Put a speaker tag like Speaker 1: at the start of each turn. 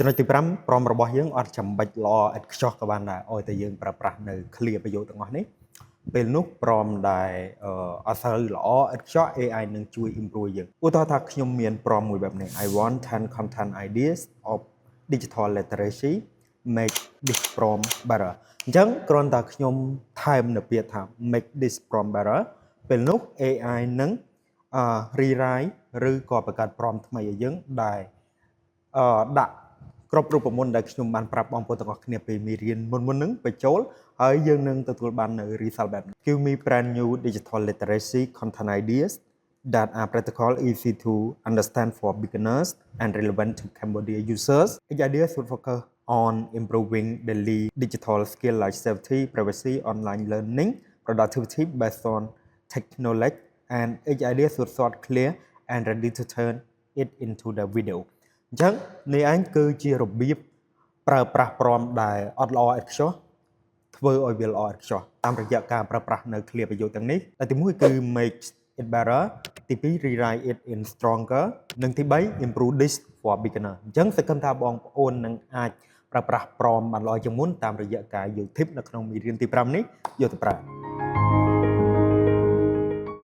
Speaker 1: ចំណុចទី5ព្រមរបស់យើងអត់ចាំបាច់ល្អឥតខ្ចោះក៏បានដែរឲ្យតែយើងប្រើប្រាស់នៅ clear ប្រយោគទាំងអស់នេះពេលនោះព្រមដែលអត់សូវល្អឥតខ្ចោះ AI នឹងជួយ improve យើងឧទាហរណ៍ថាខ្ញុំមានព្រមមួយបែបនេះ I want 10 content ideas of digital literacy make this prompt better អញ្ចឹងគ្រាន់តែខ្ញុំថែមនៅពាក្យថា make this prompt better ពេលនោះ AI នឹងrewrite ឬក៏បង្កើត prompt ថ្មីឲ្យយើងដែលដាក់គ្រប់រូបមន្តដែលខ្ញុំបានប្រាប់បងប្អូនទាំងអស់គ្នាពេលមេរៀនមុនហ្នឹងបញ្ចូលហើយយើងនឹងទទួលបាននៅ result បែបនេះ Give me brand new digital literacy content ideas that are practical, easy to understand for beginners and relevant to Cambodia users. Each idea should focus on improving daily digital skills like safety, privacy, online learning, productivity based on technology, and each idea should short, clear, and ready to turn it into the video. អញ្ចឹងនេះឯងគឺជារបៀបប្រើប្រាស់ព្រមដែលអត់ល្អឥតខ្ចោះធ្វើឲ្យវាល្អឥតខ្ចោះតាមរយៈការប្រើប្រាស់នៅ clear ប្រយោគទាំងនេះទី1គឺ make it better ទី2 rewrite it in stronger និងទី3 improve this for beginner អញ្ចឹងសង្ឃឹមថាបងប្អូននឹងអាចប្រើប្រាស់ព្រមបានល្អជាងមុនតាមរយៈការយក tip នៅក្នុងមេរៀនទី5នេះយកទៅប្រើ